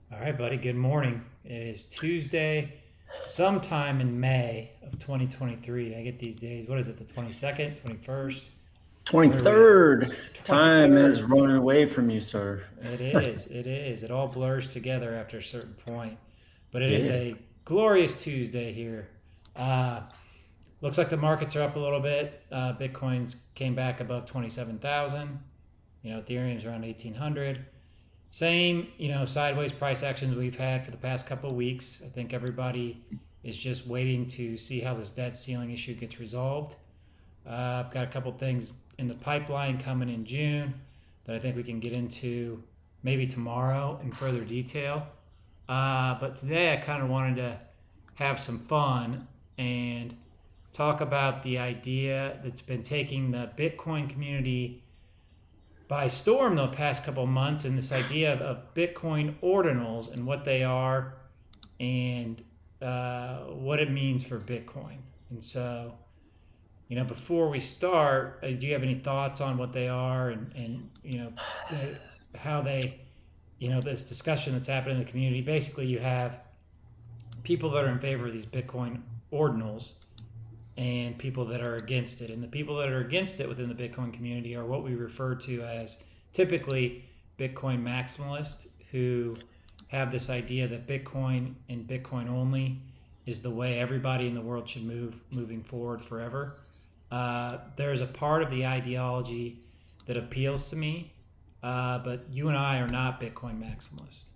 All right, buddy. Good morning. It is Tuesday, sometime in May of 2023. I get these days. What is it, the 22nd, 21st? Where are we at? 23rd. Time is 23rd. running away from you, sir. It is. It is. It all blurs together after a certain point. But it is Yeah. a glorious Tuesday here. Uh, Looks like the markets are up a little bit. Bitcoin's came back above 27,000. Ethereum's around 1,800. Same, sideways price actions we've had for the past couple of weeks. I think everybody is just waiting to see how this debt ceiling issue gets resolved. I've got a couple things in the pipeline coming in June that I think we can get into maybe tomorrow in further detail. But today I kind of wanted to have some fun and talk about the idea that's been taking the Bitcoin community by storm the past couple of months, and this idea of Bitcoin Ordinals and what they are and what it means for Bitcoin. And so, before we start, do you have any thoughts on what they are and how they, this discussion that's happening in the community? Basically, you have people that are in favor of these Bitcoin Ordinals and people that are against it. And the people that are against it within the Bitcoin community are what we refer to as typically Bitcoin maximalists, who have this idea that Bitcoin and Bitcoin only is the way everybody in the world should moving forward forever. There's a part of the ideology that appeals to me, but you and I are not Bitcoin maximalists.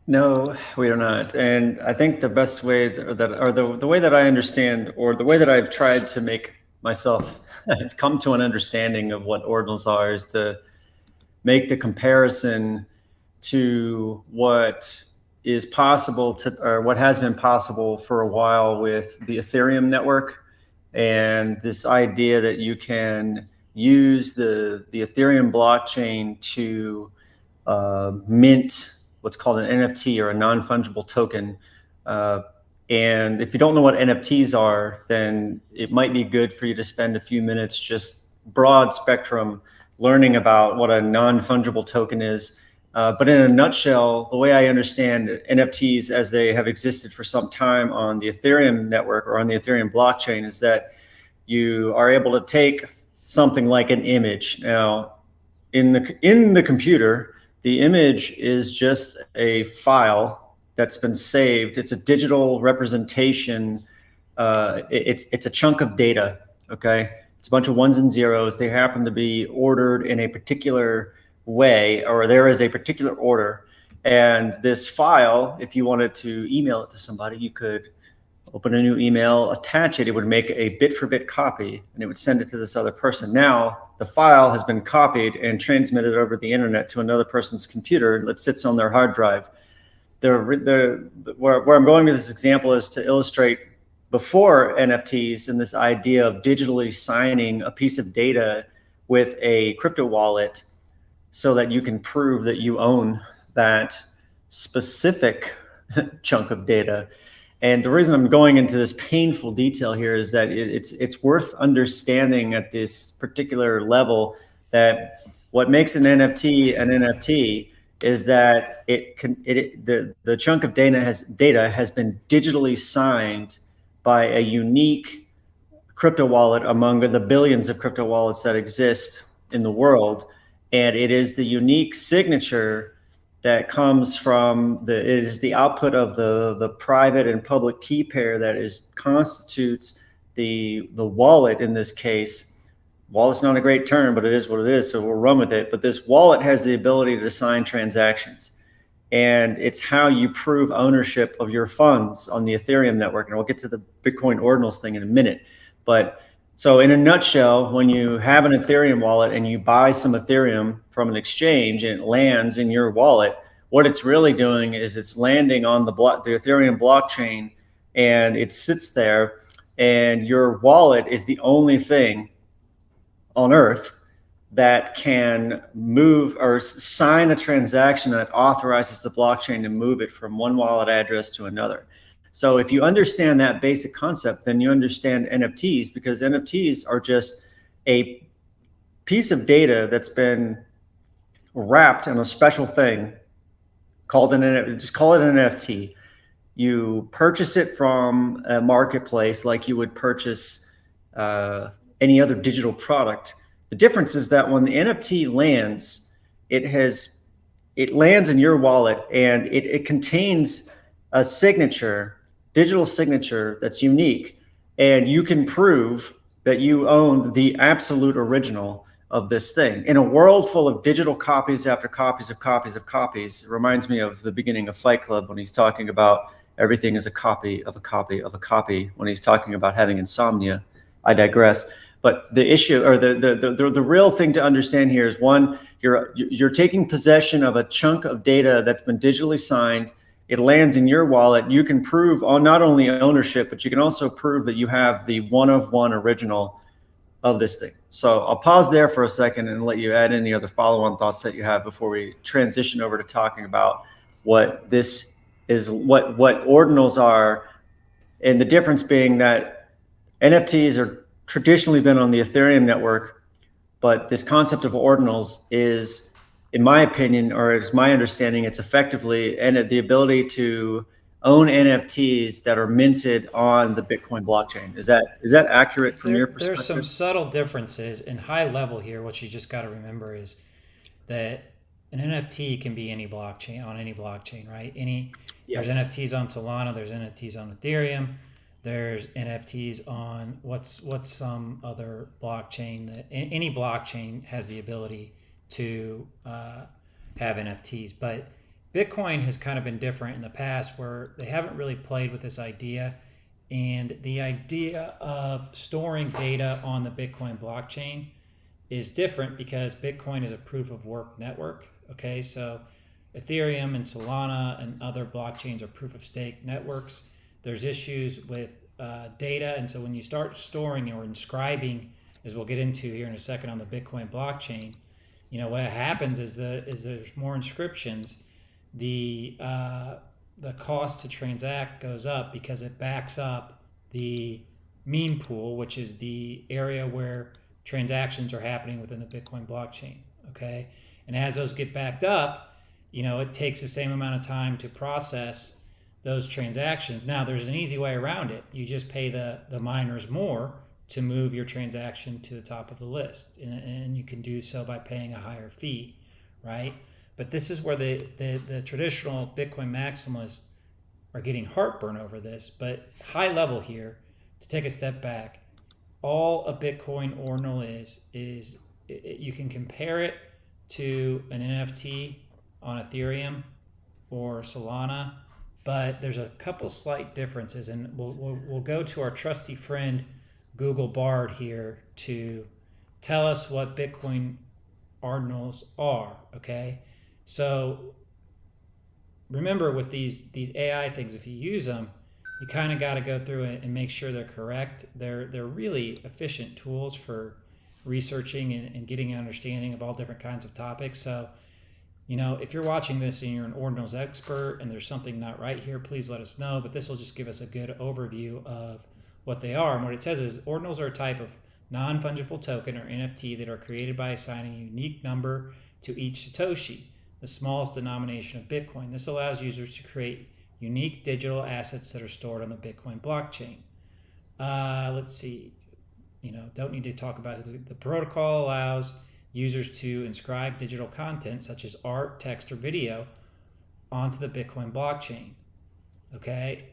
No, we are not. And I think the best way the way that I understand, or the way that I've tried to make myself come to an understanding of what ordinals are, is to make the comparison to what is possible or what has been possible for a while with the Ethereum network, and this idea that you can use the Ethereum blockchain to mint what's called an NFT, or a non-fungible token. And if you don't know what NFTs are, then it might be good for you to spend a few minutes just broad spectrum learning about what a non-fungible token is. But in a nutshell, the way I understand NFTs as they have existed for some time on the Ethereum network or on the Ethereum blockchain is that you are able to take something like an image. Now, in the computer, the image is just a file that's been saved. It's a digital representation. It's a chunk of data. Okay, it's a bunch of ones and zeros. They happen to be ordered in a particular way, or there is a particular order. And this file, if you wanted to email it to somebody, you could open a new email, attach it. It would make a bit-for-bit copy, and it would send it to this other person. Now, the file has been copied and transmitted over the internet to another person's computer that sits on their hard drive. Where I'm going with this example is to illustrate before NFTs and this idea of digitally signing a piece of data with a crypto wallet so that you can prove that you own that specific chunk of data. And the reason I'm going into this painful detail here is that it's worth understanding at this particular level that what makes an NFT is that the chunk of data has been digitally signed by a unique crypto wallet among the billions of crypto wallets that exist in the world, and it is the unique signature that comes from it is the output of the private and public key pair that constitutes the wallet. In this case, wallet's not a great term, but it is what it is, so we'll run with it. But this wallet has the ability to sign transactions, and it's how you prove ownership of your funds on the Ethereum network. And we'll get to the Bitcoin Ordinals thing in a minute. But so in a nutshell, when you have an Ethereum wallet and you buy some Ethereum from an exchange and it lands in your wallet, what it's really doing is it's landing on the Ethereum blockchain, and it sits there, and your wallet is the only thing on earth that can move or sign a transaction that authorizes the blockchain to move it from one wallet address to another. So if you understand that basic concept, then you understand NFTs, because NFTs are just a piece of data that's been wrapped in a special thing just call it an NFT. You purchase it from a marketplace like you would purchase any other digital product. The difference is that when the NFT lands, it lands in your wallet, and it contains a signature, digital signature that's unique, and you can prove that you own the absolute original of this thing. In a world full of digital copies after copies of copies of copies, it reminds me of the beginning of Fight Club when he's talking about everything is a copy of a copy of a copy when he's talking about having insomnia. I digress. But the issue, or the real thing to understand here is, one, you're taking possession of a chunk of data that's been digitally signed. It lands in your wallet. You can prove not only ownership, but you can also prove that you have the one of one original of this thing. So I'll pause there for a second and let you add any other follow-on thoughts that you have before we transition over to talking about what this is, what ordinals are, and the difference being that NFTs are traditionally been on the Ethereum network, but this concept of ordinals is, in my opinion, or is my understanding, it's effectively and the ability to own NFTs that are minted on the Bitcoin blockchain. Is that accurate from your perspective? There's some subtle differences in high level here. What you just got to remember is that an NFT can be any blockchain, on any blockchain, right? Yes. There's NFTs on Solana, there's NFTs on Ethereum, there's NFTs on what's some other blockchain. That any blockchain has the ability to have NFTs, but Bitcoin has kind of been different in the past, where they haven't really played with this idea. And the idea of storing data on the Bitcoin blockchain is different because Bitcoin is a proof of work network. Okay, so Ethereum and Solana and other blockchains are proof of stake networks. There's issues with data, and so when you start storing or inscribing, as we'll get into here in a second on the Bitcoin blockchain, what happens is there's more inscriptions. The cost to transact goes up because it backs up the meme pool, which is the area where transactions are happening within the Bitcoin blockchain. Okay, and as those get backed up, it takes the same amount of time to process those transactions. Now, there's an easy way around it. You just pay the miners more to move your transaction to the top of the list, and you can do so by paying a higher fee, right? But this is where the traditional Bitcoin maximalists are getting heartburn over this. But high level here, to take a step back, all a Bitcoin ordinal is you can compare it to an NFT on Ethereum or Solana, but there's a couple slight differences, and we'll go to our trusty friend Google Bard here to tell us what Bitcoin ordinals are. Okay. So remember, with these AI things, if you use them, you kind of got to go through it and make sure they're correct. They're really efficient tools for researching and getting an understanding of all different kinds of topics. So, if you're watching this and you're an ordinals expert and there's something not right here, please let us know. But this will just give us a good overview of what they are. And what it says is ordinals are a type of non-fungible token, or NFT, that are created by assigning a unique number to each Satoshi, the smallest denomination of Bitcoin. This allows users to create unique digital assets that are stored on the Bitcoin blockchain. Let's see. Don't need to talk about it. The protocol allows users to inscribe digital content such as art, text, or video onto the Bitcoin blockchain. Okay.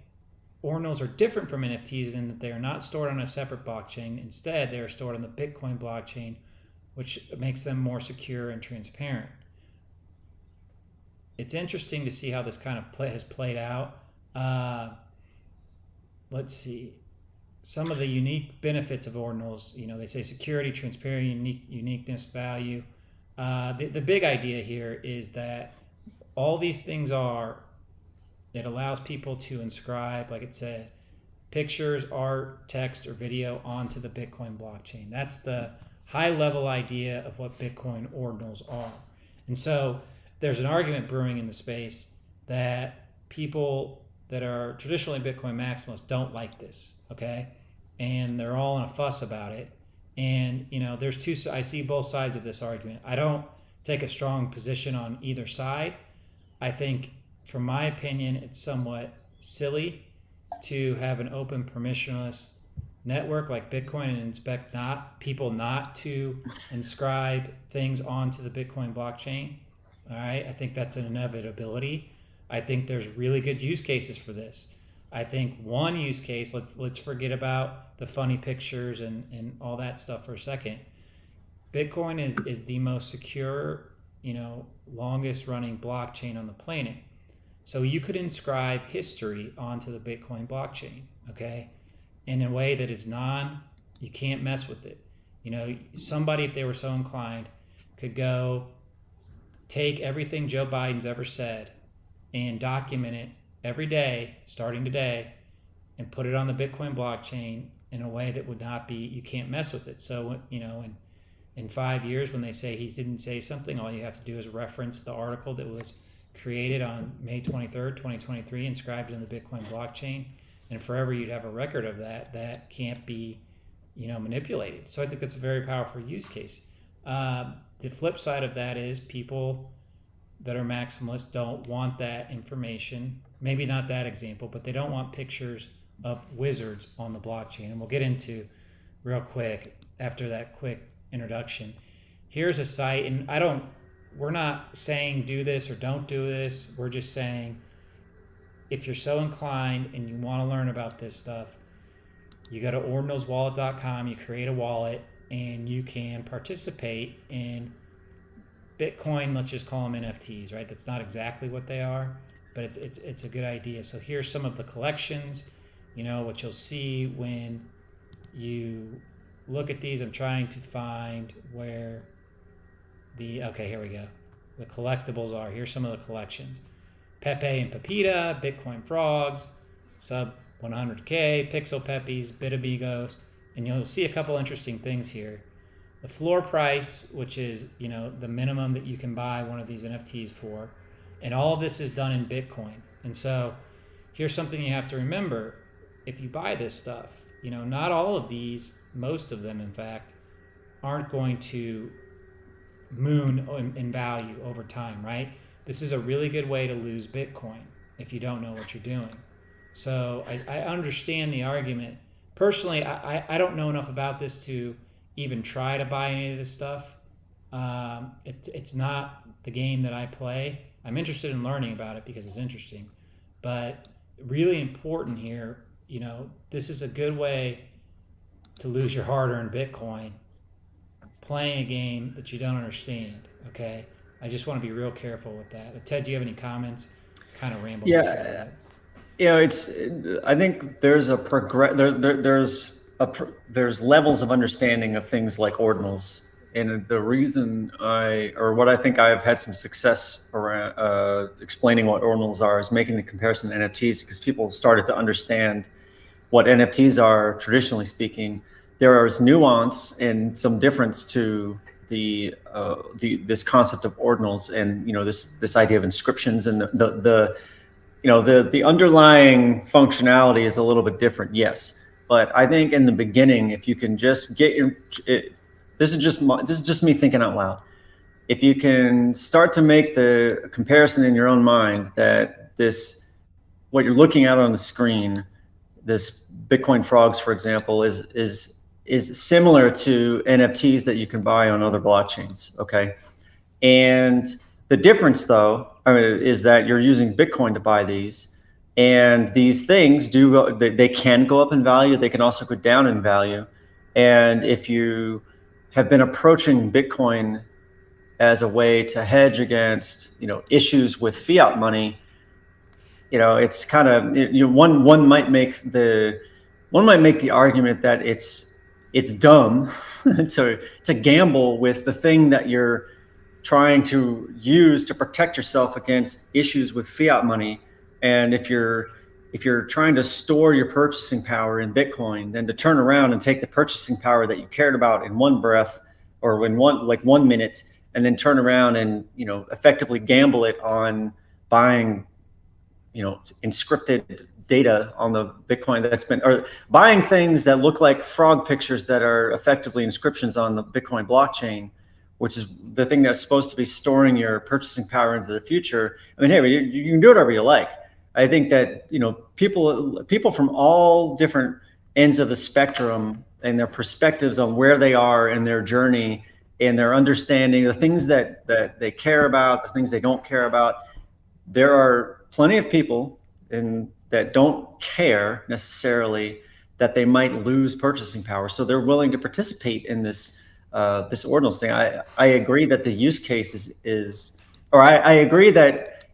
Ordinals are different from NFTs in that they are not stored on a separate blockchain. Instead, they are stored on the Bitcoin blockchain, which makes them more secure and transparent. It's interesting to see how this kind of has played out. Let's see. Some of the unique benefits of ordinals, they say security, transparency, uniqueness, value. The big idea here is that all these things it allows people to inscribe, like it said, pictures, art, text, or video onto the Bitcoin blockchain. That's the high level idea of what Bitcoin ordinals are. And so there's an argument brewing in the space that people that are traditionally Bitcoin maximalists don't like this, okay? And they're all in a fuss about it. And, I see both sides of this argument. I don't take a strong position on either side. I think from my opinion, it's somewhat silly to have an open permissionless network like Bitcoin and expect people not to inscribe things onto the Bitcoin blockchain. All right, I think that's an inevitability. I think there's really good use cases for this. I think one use case, let's forget about the funny pictures and all that stuff for a second. Bitcoin is the most secure, longest running blockchain on the planet. So you could inscribe history onto the Bitcoin blockchain, okay? In a way that is you can't mess with it. Somebody, if they were so inclined, could go take everything Joe Biden's ever said and document it every day, starting today, and put it on the Bitcoin blockchain in a way that would not be, you can't mess with it. So, in 5 years, when they say he didn't say something, all you have to do is reference the article that was created on May 23rd, 2023, inscribed in the Bitcoin blockchain. And forever you'd have a record of that can't be, manipulated. So I think that's a very powerful use case. The flip side of that is people that are maximalists don't want that information. Maybe not that example, but they don't want pictures of wizards on the blockchain. And we'll get into real quick after that quick introduction. Here's a site, and we're not saying do this or don't do this. We're just saying if you're so inclined and you want to learn about this stuff, you go to ordinalswallet.com, you create a wallet, and you can participate in Bitcoin, let's just call them NFTs, right? That's not exactly what they are, but it's a good idea. So here's some of the collections, what you'll see when you look at these. I'm trying to find where okay, here we go. The collectibles are. Here's some of the collections. Pepe and Pepita, Bitcoin Frogs, sub 100K, Pixel Peppies, Bitabigos, and you'll see a couple interesting things here. The floor price, which is, the minimum that you can buy one of these NFTs for, and all of this is done in Bitcoin. And so here's something you have to remember. If you buy this stuff, not all of these, most of them, in fact, aren't going to moon in value over time, right? This is a really good way to lose Bitcoin if you don't know what you're doing. So I understand the argument. Personally, I don't know enough about this to even try to buy any of this stuff. It's not the game that I play. I'm interested in learning about it because it's interesting. But really important here, this is a good way to lose your hard-earned Bitcoin playing a game that you don't understand, okay? I just want to be real careful with that. But Ted, do you have any comments? Kind of ramble. Yeah, I think there's there's levels of understanding of things like ordinals, and the reason what I think I've had some success around explaining what ordinals are is making the comparison to NFTs, because people started to understand what NFTs are traditionally speaking. There is nuance and some difference to this concept of ordinals, and this idea of inscriptions, and the underlying functionality is a little bit different, yes. But I think in the beginning, if you can just this is just me thinking out loud. If you can start to make the comparison in your own mind that what you're looking at on the screen, this Bitcoin Frogs, for example, is similar to NFTs that you can buy on other blockchains, okay? And the difference, though, is that you're using Bitcoin to buy these, and these things they can go up in value. They can also go down in value. And if you have been approaching Bitcoin as a way to hedge against, issues with fiat money, it's kind of, one might make the argument that it's dumb to gamble with the thing that you're trying to use to protect yourself against issues with fiat money. And if you're trying to store your purchasing power in Bitcoin, then to turn around and take the purchasing power that you cared about in one breath or in 1 minute, and then turn around and effectively gamble it on buying encrypted data on the Bitcoin or buying things that look like frog pictures that are effectively inscriptions on the Bitcoin blockchain, which is the thing that's supposed to be storing your purchasing power into the future. I mean, hey, you can do whatever you like. I think that, you know, people from all different ends of the spectrum and their perspectives on where they are in their journey and their understanding, the things that they care about, the things they don't care about. There are plenty of people that don't care necessarily that they might lose purchasing power, so they're willing to participate in this ordinals thing. I agree that the use case is or I agree that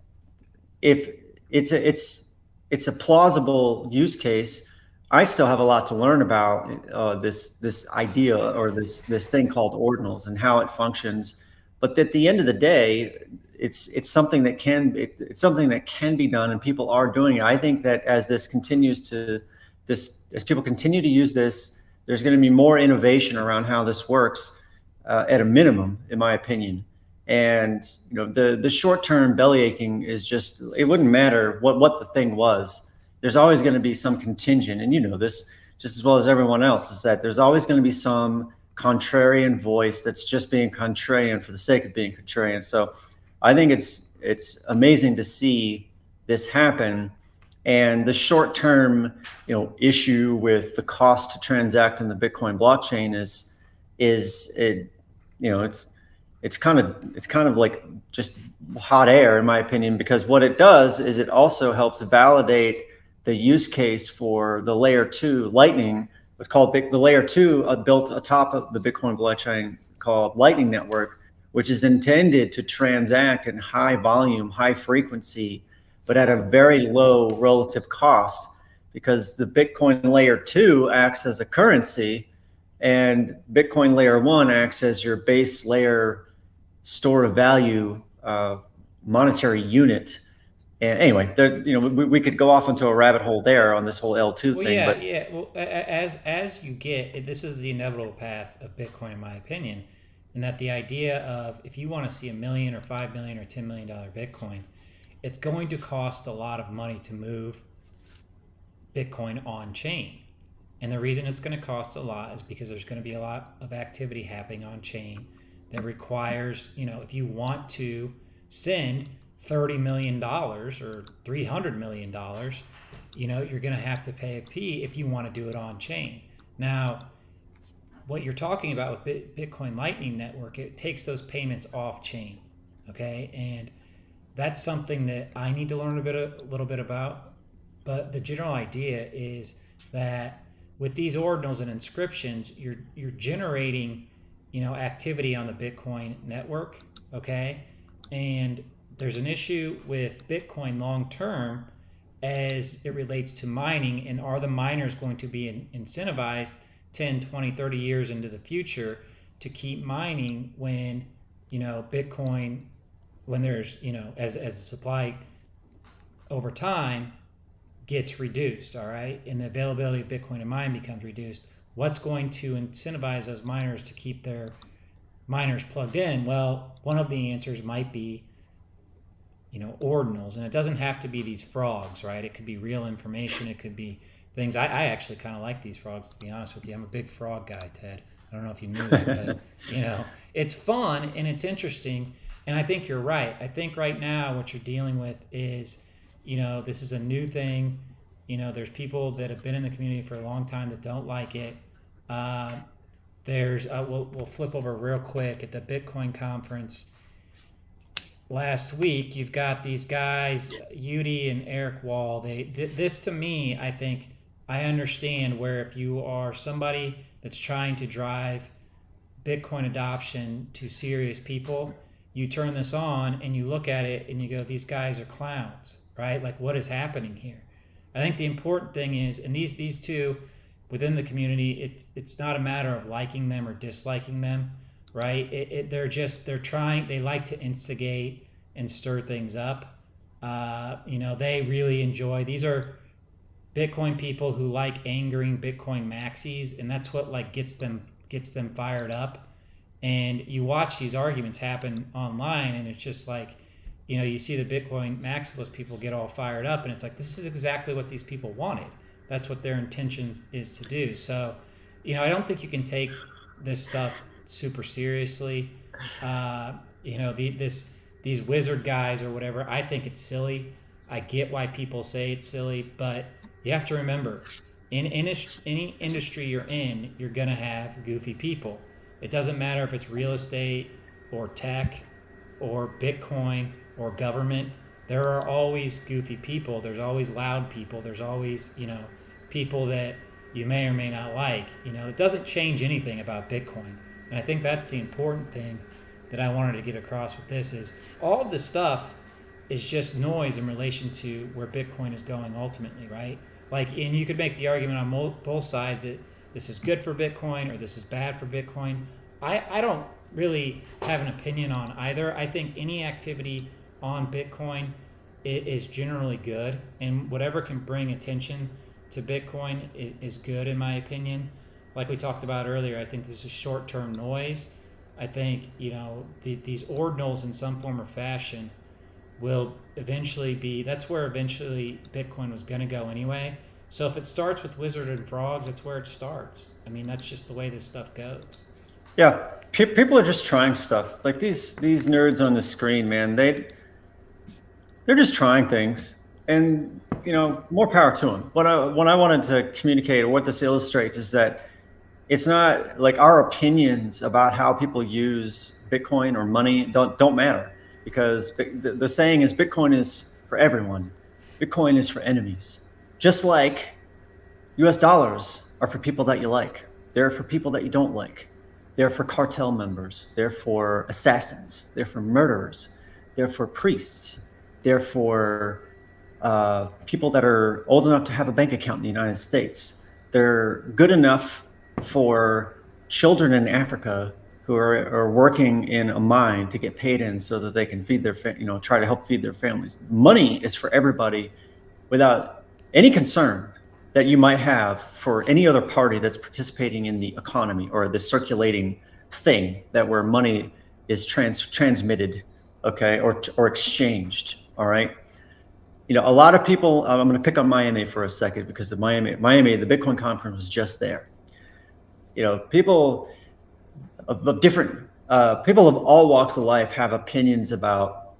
if it's a plausible use case. I still have a lot to learn about this idea or this thing called ordinals and how it functions. But at the end of the day, it's something that it's something that can be done, and people are doing it. I think that as people continue to use this, there's going to be more innovation around how this works, at a minimum, in my opinion. And you know, the short term belly aching is just, it wouldn't matter what the thing was. There's always going to be some contingent, and you know this just as well as everyone else, is that there's always going to be some contrarian voice that's just being contrarian for the sake of being contrarian. So I think it's amazing to see this happen. And the short term, you know, issue with the cost to transact in the Bitcoin blockchain is it, you know, it's kind of like just hot air, in my opinion, because what it does is it also helps validate the use case for the layer 2 Lightning, what's called the layer 2, built atop of the Bitcoin blockchain, called Lightning Network, which is intended to transact in high volume, high frequency, but at a very low relative cost, because the Bitcoin layer 2 acts as a currency and Bitcoin layer 1 acts as your base layer store of value, monetary unit. And anyway, you know, we could go off into a rabbit hole there on this whole L2 Well, thing, yeah, but yeah. Well, as you get, this is the inevitable path of Bitcoin, in my opinion, and that the idea of, if you want to see $1 million or $5 million or $10 million Bitcoin, it's going to cost a lot of money to move Bitcoin on chain. And the reason it's going to cost a lot is because there's going to be a lot of activity happening on chain that requires, you know, if you want to send $30 million or $300 million, you know, you're going to have to pay a fee if you want to do it on chain. Now, what you're talking about with Bitcoin Lightning Network, it takes those payments off chain, okay? And that's something that I need to learn a little bit about. But the general idea is that with these ordinals and inscriptions, you're generating, you know, activity on the Bitcoin network, okay? And there's an issue with Bitcoin long term as it relates to mining, and are the miners going to be incentivized 10, 20, 30 years into the future to keep mining when, you know, Bitcoin, when there's, you know, as the supply over time gets reduced, all right, and the availability of Bitcoin to mine becomes reduced, what's going to incentivize those miners to keep their miners plugged in? Well, one of the answers might be, you know, ordinals, and it doesn't have to be these frogs, right? It could be real information. It could be things. I actually kind of like these frogs, to be honest with you. I'm a big frog guy, Ted. I don't know if you knew that, but you know, it's fun and it's interesting. And I think you're right. I think right now what you're dealing with is, you know, this is a new thing. You know, there's people that have been in the community for a long time that don't like it. We'll flip over real quick at the Bitcoin conference last week. You've got these guys, Udi and Eric Wall. This to me, I think, I understand where if you are somebody that's trying to drive Bitcoin adoption to serious people, you turn this on and you look at it and you go, these guys are clowns, right? Like, what is happening here? I think the important thing is, and these two within the community, it's not a matter of liking them or disliking them, right? They're trying, they like to instigate and stir things up. You know, they really enjoy, these are Bitcoin people who like angering Bitcoin maxis, and that's what like gets them fired up. And you watch these arguments happen online, and it's just like, you know, you see the Bitcoin maximalist people get all fired up, and it's like, this is exactly what these people wanted. That's what their intention is to do. So, you know, I don't think you can take this stuff super seriously. These wizard guys or whatever. I think it's silly. I get why people say it's silly, but you have to remember, in any industry you're in, you're gonna have goofy people. It doesn't matter if it's real estate or tech or Bitcoin or government. There are always goofy people. There's always loud people. There's always, people that you may or may not like. It doesn't change anything about Bitcoin. And I think that's the important thing that I wanted to get across with this is all of this stuff is just noise in relation to where Bitcoin is going ultimately, right? Like, and you could make the argument on both sides that this is good for Bitcoin or this is bad for Bitcoin. I don't really have an opinion on either. I think any activity on Bitcoin is generally good, and whatever can bring attention to Bitcoin is good in my opinion. Like we talked about earlier, I think this is short-term noise. I think these ordinals in some form or fashion will eventually be. That's where eventually Bitcoin was going to go anyway. So if it starts with Wizard and Frogs, that's where it starts. I mean, that's just the way this stuff goes. Yeah, people are just trying stuff. Like these nerds on the screen, man. They're just trying things, and more power to them. What I wanted to communicate, or what this illustrates, is that it's not like our opinions about how people use Bitcoin or money don't matter, because the saying is Bitcoin is for everyone. Bitcoin is for enemies. Just like US dollars are for people that you like. They're for people that you don't like. They're for cartel members. They're for assassins. They're for murderers. They're for priests. They're for people that are old enough to have a bank account in the United States. They're good enough for children in Africa who are working in a mine to get paid in so that they can feed try to help feed their families. Money is for everybody without any concern that you might have for any other party that's participating in the economy or the circulating thing that where money is transmitted, okay, or exchanged. All right. A lot of people. I'm going to pick on Miami for a second because the Miami, the Bitcoin conference was just there. People of different people of all walks of life have opinions about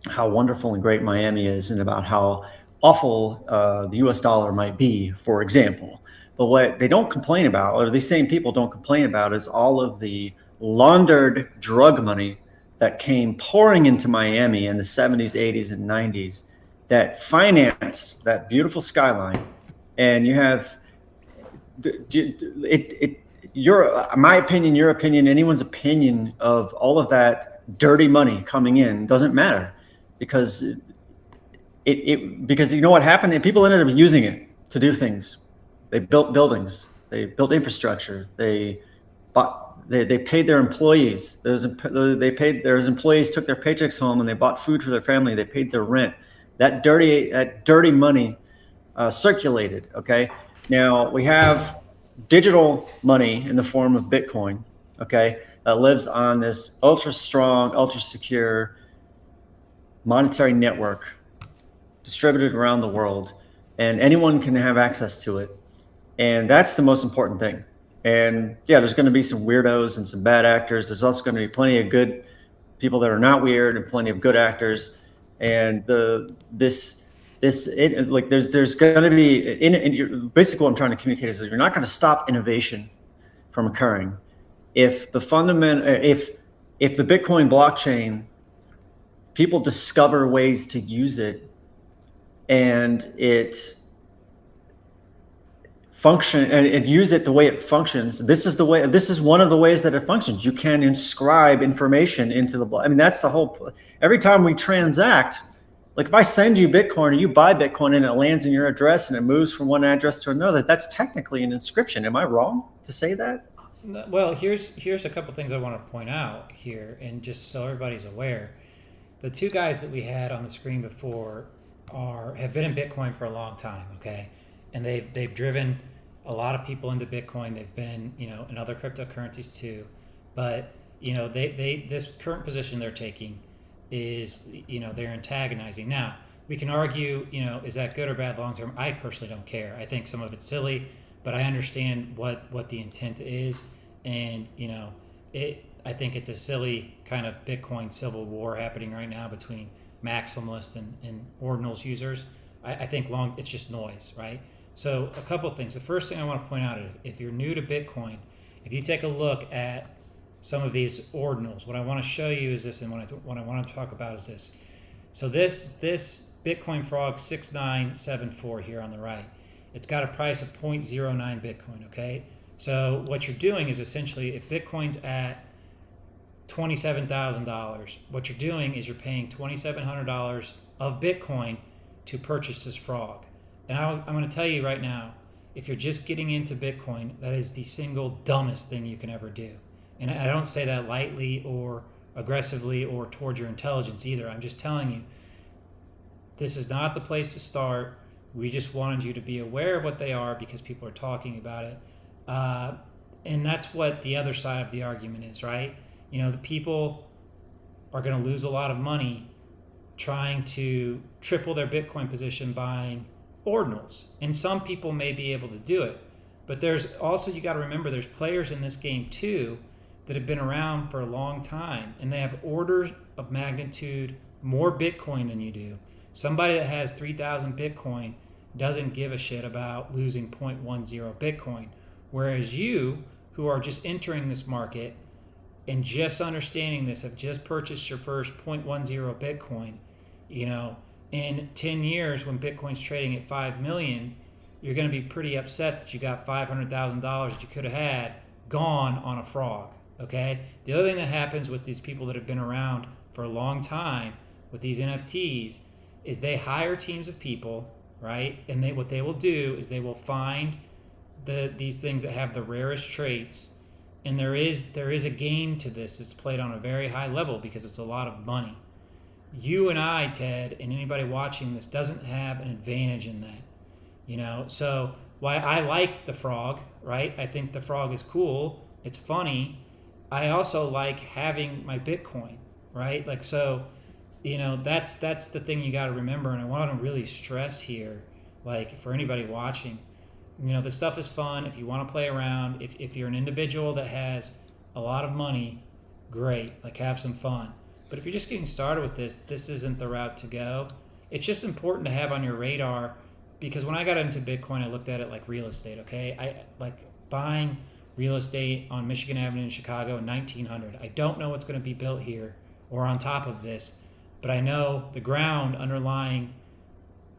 how wonderful and great Miami is, and about how awful the US dollar might be, for example. But what they don't complain about, or these same people don't complain about, is all of the laundered drug money that came pouring into Miami in the 70s, 80s, and 90s that financed that beautiful skyline. And you have my opinion, your opinion, anyone's opinion of all of that dirty money coming in doesn't matter, because because you know what happened? And people ended up using it to do things. They built buildings, they built infrastructure, they paid their employees. There's employees took their paychecks home and they bought food for their family. They paid their rent. That dirty money circulated. Okay, now we have digital money in the form of Bitcoin. Okay, that lives on this ultra strong, ultra secure monetary network distributed around the world, and anyone can have access to it. And that's the most important thing. And yeah, there's going to be some weirdos and some bad actors. There's also going to be plenty of good people that are not weird, and plenty of good actors. And there's going to be basically what I'm trying to communicate is that you're not going to stop innovation from occurring if the Bitcoin blockchain, people discover ways to use it, and it function and use it the way it functions. This is one of the ways that it functions. You can inscribe information into the block. I mean, that's the whole. Every time we transact, like if I send you Bitcoin or you buy Bitcoin and it lands in your address and it moves from one address to another, that's technically an inscription. Am I wrong to say that? Well, here's a couple things I want to point out here, and just so everybody's aware. The two guys that we had on the screen before have been in Bitcoin for a long time, okay? And they've driven a lot of people into Bitcoin. They've been, in other cryptocurrencies too. But, they this current position they're taking is, they're antagonizing. Now, we can argue, is that good or bad long term? I personally don't care. I think some of it's silly, but I understand what the intent is. And, I think it's a silly kind of Bitcoin civil war happening right now between maximalists and ordinals users. I think it's just noise, right? So a couple of things. The first thing I want to point out is if you're new to Bitcoin, if you take a look at some of these ordinals, what I want to show you is this, and what I want to talk about is this. So this Bitcoin Frog 6974 here on the right, it's got a price of 0.09 Bitcoin, okay? So what you're doing is essentially, if Bitcoin's at $27,000, what you're doing is you're paying $2,700 of Bitcoin to purchase this frog. And I'm going to tell you right now, if you're just getting into Bitcoin, that is the single dumbest thing you can ever do. And I don't say that lightly or aggressively or towards your intelligence either. I'm just telling you, this is not the place to start. We just wanted you to be aware of what they are because people are talking about it. And that's what the other side of the argument is, right? You know, the people are going to lose a lot of money trying to triple their Bitcoin position buying ordinals. And some people may be able to do it. But there's also, you got to remember, there's players in this game too that have been around for a long time, and they have orders of magnitude more Bitcoin than you do. Somebody that has 3,000 Bitcoin doesn't give a shit about losing 0.10 Bitcoin. Whereas you, who are just entering this market and just understanding this, have just purchased your first 0.10 Bitcoin, you know, in 10 years when Bitcoin's trading at 5 million, you're going to be pretty upset that you got $500,000 that you could have had gone on a frog, okay? The other thing that happens with these people that have been around for a long time with these NFTs is they hire teams of people, right? And what they will do is they will find these things that have the rarest traits, and there is a game to this that's played on a very high level because it's a lot of money. You and I, Ted, and anybody watching this doesn't have an advantage in that, you know? So why I like the frog, right? I think the frog is cool. It's funny. I also like having my Bitcoin, right? Like, so, you know, that's the thing you got to remember. And I want to really stress here, like for anybody watching, you know, this stuff is fun. If you want to play around, if you're an individual that has a lot of money, great, like have some fun. But if you're just getting started with this isn't the route to go. It's just important to have on your radar, because when I got into Bitcoin, I looked at it like real estate, okay? I like buying real estate on Michigan Avenue in Chicago in 1900. I don't know what's going to be built here or on top of this, but I know the ground underlying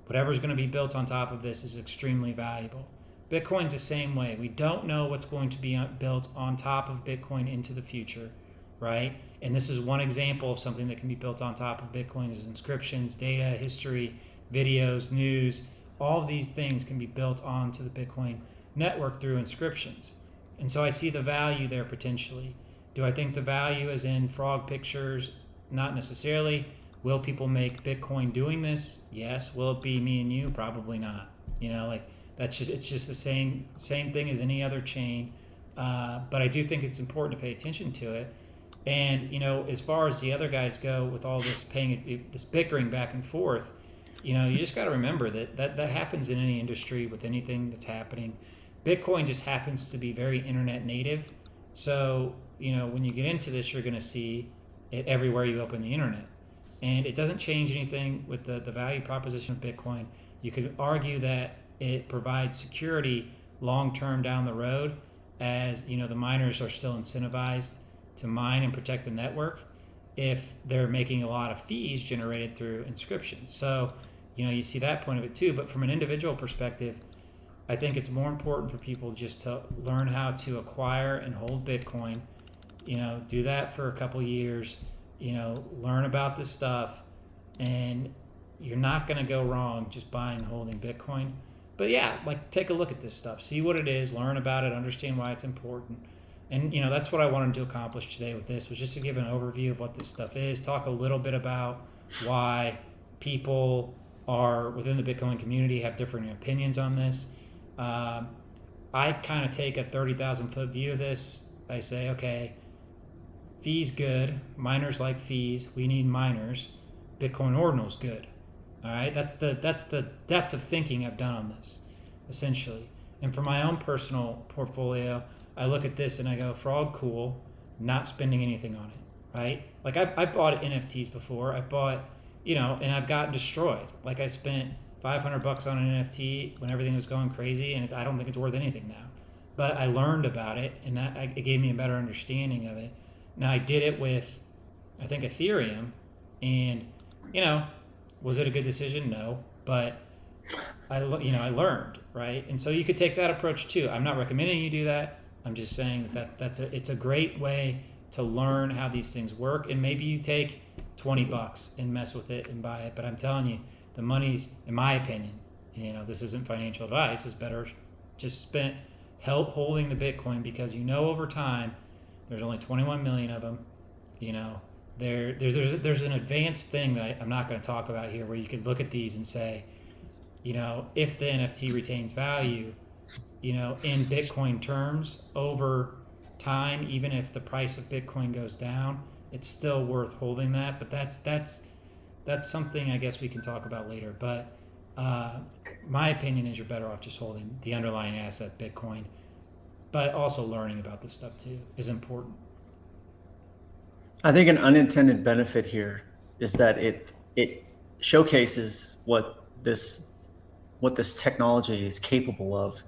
whatever's going to be built on top of this is extremely valuable. Bitcoin's the same way. We don't know what's going to be built on top of Bitcoin into the future, right? And this is one example of something that can be built on top of Bitcoin is inscriptions, data, history, videos, news. All of these things can be built onto the Bitcoin network through inscriptions. And so I see the value there potentially. Do I think the value is in frog pictures? Not necessarily. Will people make Bitcoin doing this? Yes. Will it be me and you? Probably not. You know, like it's just the same thing as any other chain. But I do think it's important to pay attention to it. And, you know, as far as the other guys go with all this this bickering back and forth, you know, you just got to remember that happens in any industry with anything that's happening. Bitcoin just happens to be very internet native. So, you know, when you get into this, you're going to see it everywhere you open the internet. And it doesn't change anything with the value proposition of Bitcoin. You could argue that it provides security long-term down the road, as, you know, the miners are still incentivized to mine and protect the network if they're making a lot of fees generated through inscriptions. So, you know, you see that point of it too. But from an individual perspective, I think it's more important for people just to learn how to acquire and hold Bitcoin. You know, do that for a couple years, you know, learn about this stuff, and you're not going to go wrong just buying and holding Bitcoin. But yeah, like take a look at this stuff, see what it is, learn about it, understand why it's important. And, you know, that's what I wanted to accomplish today with this, was just to give an overview of what this stuff is, talk a little bit about why people are within the Bitcoin community have different opinions on this. I kind of take a 30,000 foot view of this. I say, okay, fees good, miners like fees, we need miners, Bitcoin Ordinals good. All right, that's the depth of thinking I've done on this, essentially. And for my own personal portfolio, I look at this and I go, frog cool, not spending anything on it, right? Like I've bought NFTs before. I've bought, and I've gotten destroyed. Like I spent $500 on an NFT when everything was going crazy, and I don't think it's worth anything now. But I learned about it, and it gave me a better understanding of it. Now I did it with, I think, Ethereum, and was it a good decision? No, but I learned, right? And so you could take that approach too. I'm not recommending you do that. I'm just saying it's a great way to learn how these things work. And maybe you take $20 and mess with it and buy it. But I'm telling you, the money's, in my opinion, this isn't financial advice, is better just spent help holding the Bitcoin, because over time there's only 21 million of them. There's an advanced thing that I'm not going to talk about here, where you could look at these and say, if the NFT retains value, in Bitcoin terms over time, even if the price of Bitcoin goes down, it's still worth holding that. But that's something I guess we can talk about later. But my opinion is you're better off just holding the underlying asset, Bitcoin. But also learning about this stuff too is important. I think an unintended benefit here is that it showcases what this technology is capable of.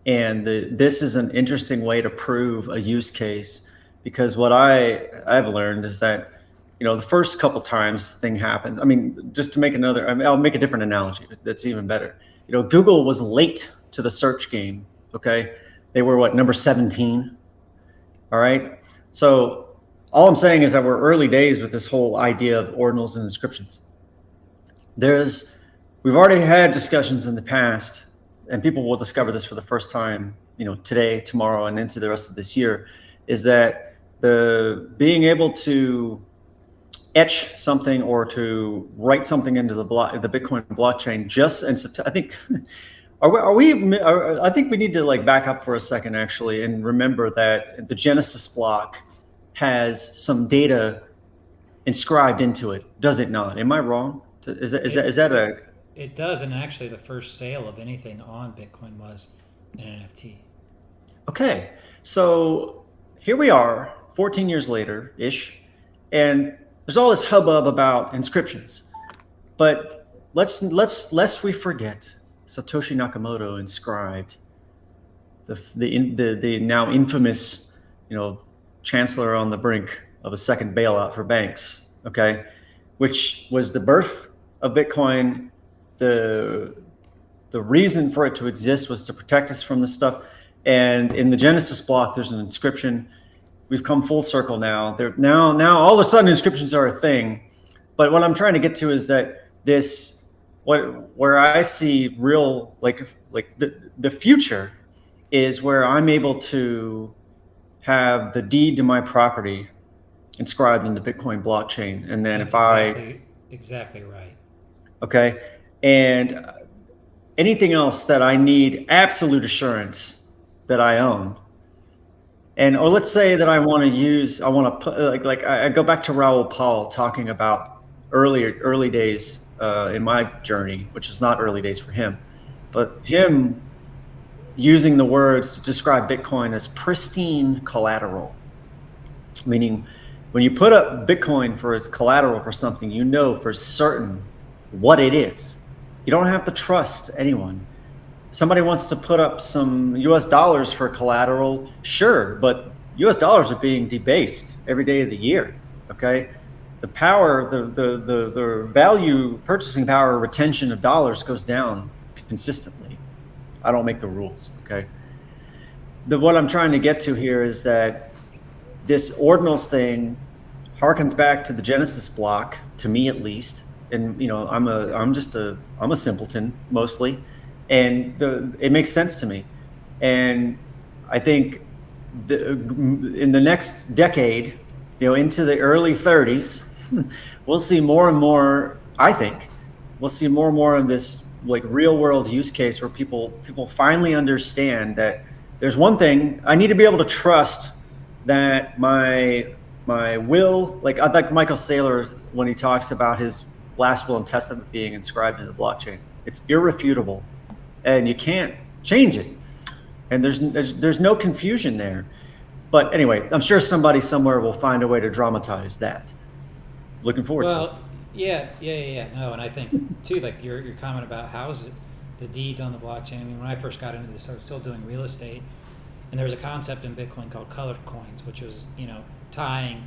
And this is an interesting way to prove a use case, because what I've learned is that, the first couple times the thing happens, just to make I'll make a different analogy that's even better. Google was late to the search game, okay? They were number 17, all right? So all I'm saying is that we're early days with this whole idea of ordinals and inscriptions. We've already had discussions in the past, and people will discover this for the first time, today, tomorrow, and into the rest of this year, is that the being able to etch something or to write something into the Bitcoin blockchain, I think, I think we need to back up for a second actually, and remember that the Genesis block has some data inscribed into it, does it not? Am I wrong? Is that a... It does, and actually the first sale of anything on Bitcoin was an NFT. Okay, so here we are 14 years later-ish, and there's all this hubbub about inscriptions. But lest we forget, Satoshi Nakamoto inscribed the now infamous, chancellor on the brink of a second bailout for banks, okay, which was the birth of Bitcoin. The reason for it to exist was to protect us from this stuff. And in the Genesis block, there's an inscription. We've come full circle now. Now all of a sudden inscriptions are a thing. But what I'm trying to get to is that where I see real, the future is where I'm able to have the deed to my property inscribed in the Bitcoin blockchain. And then exactly right. Okay. And anything else that I need absolute assurance that I own. Or let's say that I go back to Raoul Pal talking about early days in my journey, which is not early days for him, but him using the words to describe Bitcoin as pristine collateral, meaning when you put up Bitcoin for its collateral for something, for certain what it is. You don't have to trust anyone. Somebody wants to put up some US dollars for collateral, sure, but US dollars are being debased every day of the year, okay? The power, the value, purchasing power, retention of dollars goes down consistently. I don't make the rules, okay? What I'm trying to get to here is that this ordinals thing harkens back to the Genesis block, to me at least. And I'm a simpleton mostly, and it makes sense to me. And I think in the next decade, into the early 30s, we'll see more and more. I think we'll see more and more of this real world use case where people finally understand that there's one thing I need to be able to trust, that my will, I like Michael Saylor when he talks about his last will and testament being inscribed in the blockchain. It's irrefutable, and you can't change it. And there's no confusion there. But anyway, I'm sure somebody somewhere will find a way to dramatize that. Looking forward to it. Well, yeah. No, and I think too, like your comment about how's the deeds on the blockchain. I mean, when I first got into this, I was still doing real estate, and there was a concept in Bitcoin called color coins, which was tying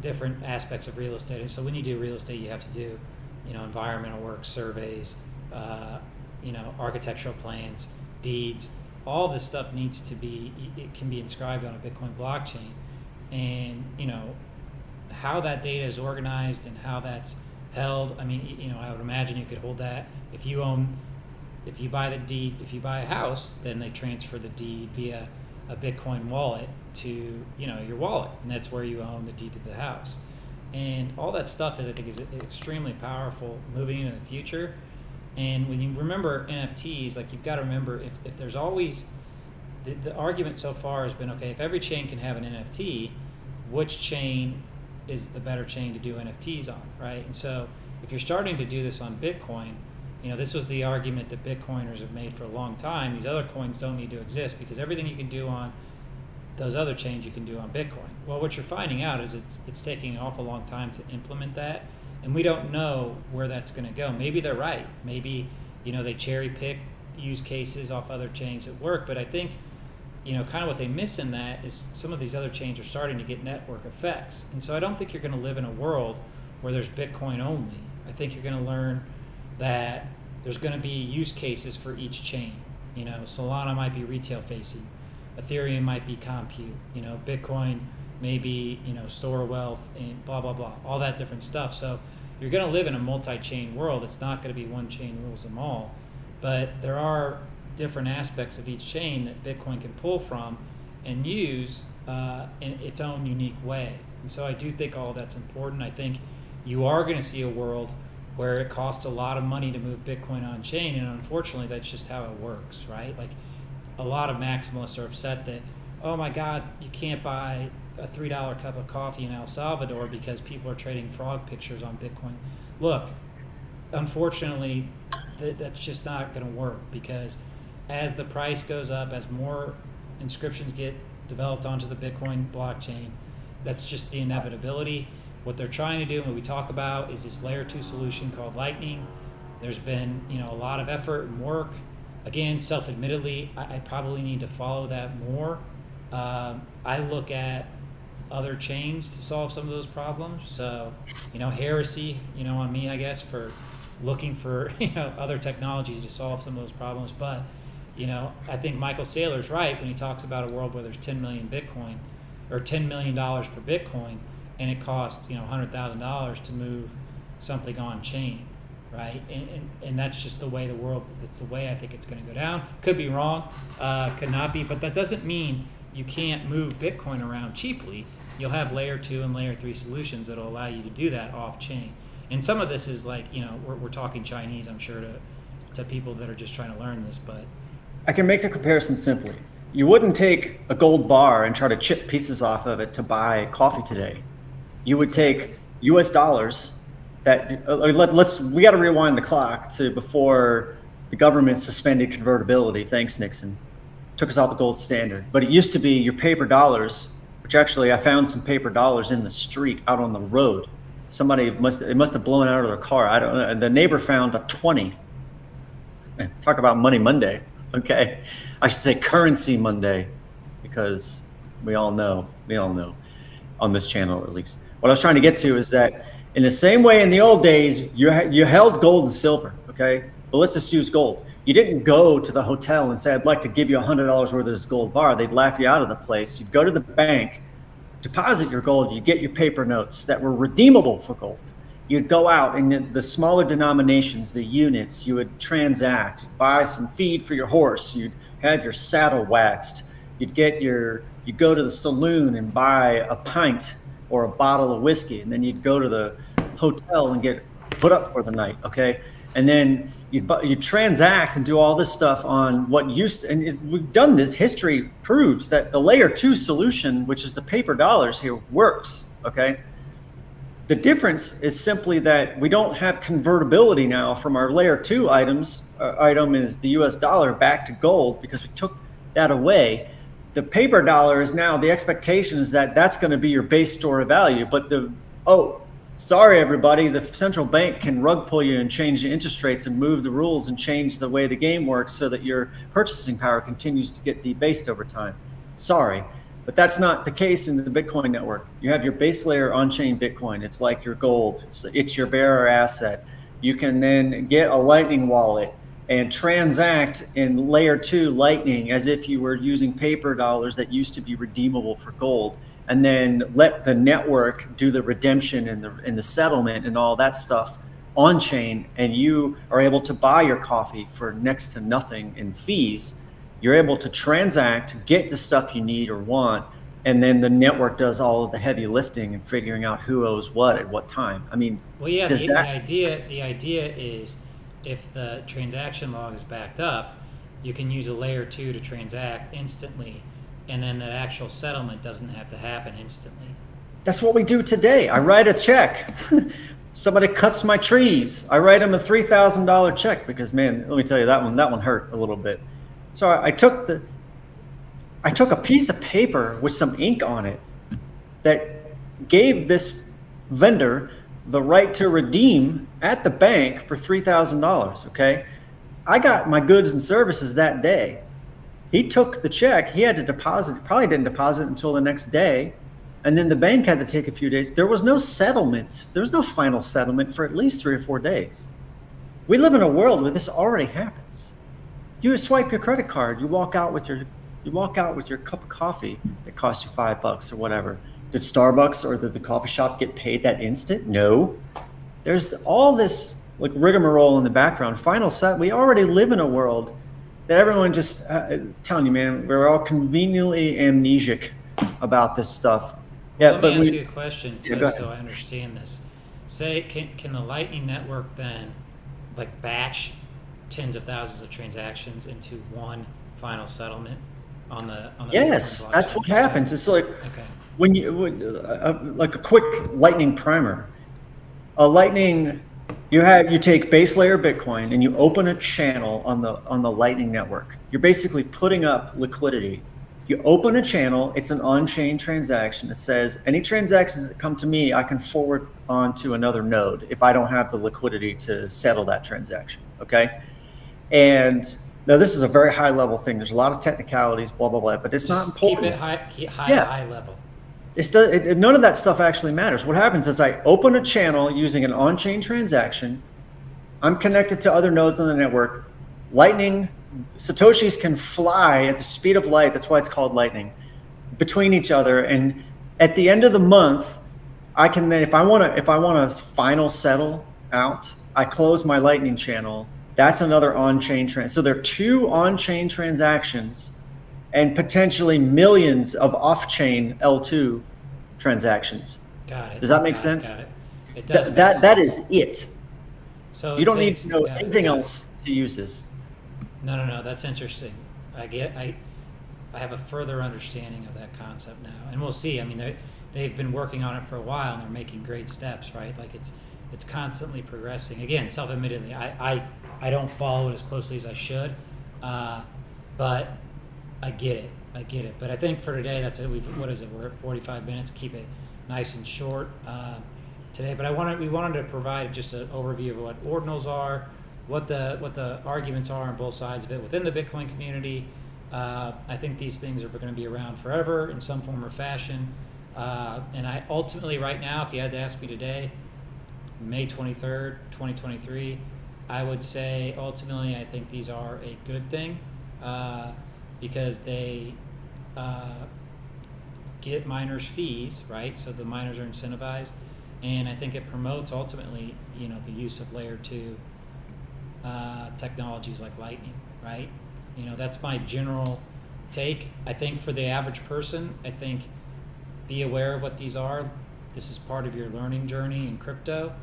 different aspects of real estate. And so when you do real estate, you have to do environmental work, surveys, architectural plans, deeds. All this stuff needs to be, it can be inscribed on a Bitcoin blockchain, and how that data is organized and how that's held. I mean, I would imagine you could hold that if you buy the deed, if you buy a house, then they transfer the deed via a Bitcoin wallet to your wallet, and that's where you own the deed to the house. And all that stuff I think is extremely powerful moving into the future. And when you remember NFTs, like you've got to remember if there's always the argument so far has been, okay, if every chain can have an NFT, which chain is the better chain to do NFTs on, right? And so if you're starting to do this on Bitcoin, this was the argument that Bitcoiners have made for a long time. These other coins don't need to exist because everything you can do on those other chains you can do on Bitcoin. Well, what you're finding out is it's taking an awful long time to implement that, and we don't know where that's going to go. Maybe they're right. Maybe they cherry pick use cases off other chains that work, but I think kind of what they miss in that is some of these other chains are starting to get network effects. And so I don't think you're going to live in a world where there's Bitcoin only. I think you're going to learn that there's going to be use cases for each chain. Solana might be retail facing, Ethereum might be compute, Bitcoin maybe store wealth and blah blah blah, all that different stuff. So you're going to live in a multi-chain world. It's not going to be one chain rules them all, but there are different aspects of each chain that Bitcoin can pull from and use in its own unique way. And so I do think all that's important. I think you are going to see a world where it costs a lot of money to move Bitcoin on chain, and unfortunately that's just how it works, right? Like a lot of maximalists are upset that, oh my God, you can't buy a $3 cup of coffee in El Salvador because people are trading frog pictures on Bitcoin. Look, unfortunately, that's just not going to work, because as the price goes up, as more inscriptions get developed onto the Bitcoin blockchain, that's just the inevitability. What they're trying to do, and what we talk about, is this layer 2 solution called Lightning. There's been a lot of effort and work. Again, self-admittedly, I probably need to follow that more. I look at other chains to solve some of those problems. So, heresy, on me, I guess, for looking for other technologies to solve some of those problems. But I think Michael Saylor's right when he talks about a world where there's 10 million Bitcoin or $10 million per Bitcoin, and it costs $100,000 to move something on chain, right? And that's just the way the world. That's the way I think it's going to go down. Could be wrong, could not be, but that doesn't mean you can't move Bitcoin around cheaply. You'll have layer 2 and layer 3 solutions that'll allow you to do that off chain. And some of this is like we're talking Chinese, I'm sure, to people that are just trying to learn this, but. I can make the comparison simply. You wouldn't take a gold bar and try to chip pieces off of it to buy coffee today. You would take US dollars that, we got to rewind the clock to before the government suspended convertibility. Thanks, Nixon. Took us off the gold standard. But it used to be your paper dollars, which actually I found some paper dollars in the street out on the road. Somebody must have blown out of their car. I don't know. The neighbor found a 20. Talk about Money Monday. Okay, I should say Currency Monday, because we all know on this channel, at least. What I was trying to get to is that in the same way in the old days, you held gold and silver, okay? But let's just use gold. You didn't go to the hotel and say, I'd like to give you $100 worth of this gold bar. They'd laugh you out of the place. You'd go to the bank, deposit your gold, you get your paper notes that were redeemable for gold. You'd go out in the smaller denominations, the units, you would transact, buy some feed for your horse, you'd have your saddle waxed, you'd go to the saloon and buy a pint or a bottle of whiskey, and then you'd go to the hotel and get put up for the night, okay? And then you transact and do all this stuff on what used to, and we've done this, history proves that the layer 2 solution, which is the paper dollars here, works, okay? The difference is simply that we don't have convertibility now from our layer 2 item is the US dollar back to gold, because we took that away. the paper dollar is now, the expectation is that that's going to be your base store of value. But sorry, everybody, the central bank can rug pull you and change the interest rates and move the rules and change the way the game works so that your purchasing power continues to get debased over time. Sorry, but that's not the case in the Bitcoin network. You have your base layer on-chain Bitcoin. It's like your gold. It's your bearer asset. You can then get a Lightning wallet and transact in layer 2 Lightning as if you were using paper dollars that used to be redeemable for gold, and then let the network do the redemption and the settlement and all that stuff on chain, and you are able to buy your coffee for next to nothing in fees. You're able to transact, get the stuff you need or want, and then the network does all of the heavy lifting and figuring out who owes what at what time. I mean, well, yeah, the idea is, if the transaction log is backed up, you can use a layer 2 to transact instantly, and then that actual settlement doesn't have to happen instantly. That's what we do today. I write a check. Somebody cuts my trees. I write them a $3,000 check because, man, let me tell you, that one hurt a little bit. So I took a piece of paper with some ink on it that gave this vendor the right to redeem at the bank for $3,000, okay? I got my goods and services that day. He took the check, he had to deposit, probably didn't deposit until the next day, and then the bank had to take a few days. There was no settlement. There was no final settlement for at least 3 or 4 days. We live in a world where this already happens. You swipe your credit card, you walk out with your cup of coffee that cost you $5 or whatever. Did Starbucks or did the coffee shop get paid that instant? No. There's all this like rigmarole in the background. We already live in a world that everyone just telling you, man, we're all conveniently amnesic about this stuff. Yeah, let me ask you a question too, so I understand this. Say, can the Lightning Network then like batch tens of thousands of transactions into one final settlement on the yes, that's what happens. It's like when you like a quick Lightning primer. A Lightning, you take base layer Bitcoin and you open a channel on the Lightning network. You're basically putting up liquidity. You open a channel, it's an on-chain transaction. It says any transactions that come to me, I can forward on to another node if I don't have the liquidity to settle that transaction. Okay. And now this is a very high level thing. There's a lot of technicalities, blah, blah, blah, but it's not important. Keep it high level. None of that stuff actually matters. What happens is I open a channel using an on-chain transaction. I'm connected to other nodes on the network. Lightning, Satoshis can fly at the speed of light. That's why it's called Lightning, between each other. And at the end of the month, I can then, if I want to final settle out, I close my Lightning channel. That's another on-chain so there are 2 on-chain transactions and potentially millions of off-chain L2 transactions. Got it. Does that make sense? Got it. It does. That is it. So you don't need to know anything else to use this. No. That's interesting. I have a further understanding of that concept now, and we'll see. I mean, they've been working on it for a while, and they're making great steps, right? Like it's constantly progressing. Again, self-admittedly, I don't follow it as closely as I should, but I get it. But I think for today, that's it. What is it? We're at 45 minutes. Keep it nice and short today. But we wanted to provide just an overview of what ordinals are, what the arguments are on both sides of it within the Bitcoin community. I think these things are going to be around forever in some form or fashion. And I ultimately, right now, if you had to ask me today, May 23rd, 2023, I would say ultimately I think these are a good thing because they get miners fees, right? So the miners are incentivized, and I think it promotes ultimately, the use of layer 2 technologies like Lightning, right? That's my general take. I think for the average person, I think be aware of what these are. This is part of your learning journey in crypto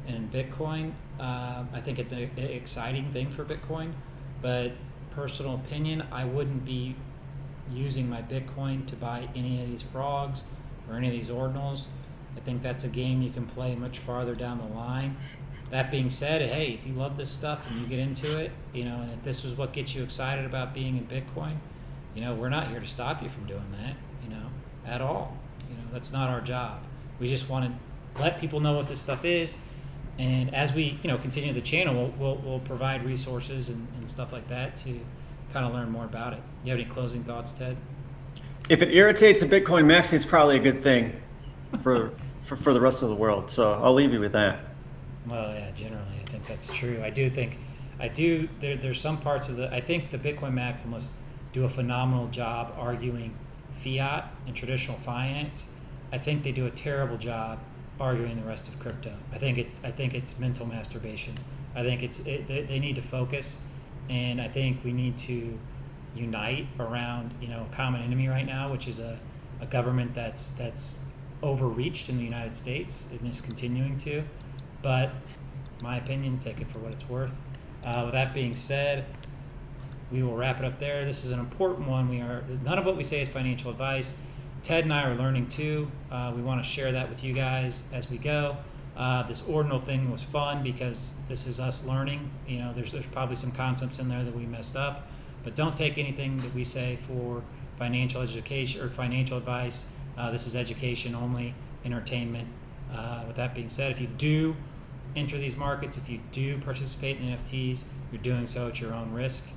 and in Bitcoin. I think it's an exciting thing for Bitcoin, but personal opinion, I wouldn't be using my Bitcoin to buy any of these frogs or any of these ordinals. I think that's a game you can play much farther down the line. That being said, hey, if you love this stuff and you get into it, and if this is what gets you excited about being in Bitcoin, we're not here to stop you from doing that, at all. That's not our job. We just want to let people know what this stuff is. And as we, continue the channel, we'll provide resources and stuff like that to kind of learn more about it. You have any closing thoughts, Ted? If it irritates a Bitcoin maxi, it's probably a good thing for the rest of the world. So I'll leave you with that. Well, yeah, generally, I think that's true. There's some parts of I think the Bitcoin maximalists do a phenomenal job arguing fiat and traditional finance. I think they do a terrible job arguing the rest of crypto. I think it's mental masturbation. I think they need to focus, and I think we need to unite around a common enemy right now, which is a government that's overreached in the United States and is continuing to. But my opinion, take it for what it's worth. With that being said, we will wrap it up there. This is an important one. None of what we say is financial advice. Ted and I are learning too. We want to share that with you guys as we go. This ordinal thing was fun because this is us learning. There's probably some concepts in there that we messed up, but don't take anything that we say for financial education or financial advice. This is education only, entertainment. With that being said, if you do enter these markets, if you do participate in NFTs, you're doing so at your own risk.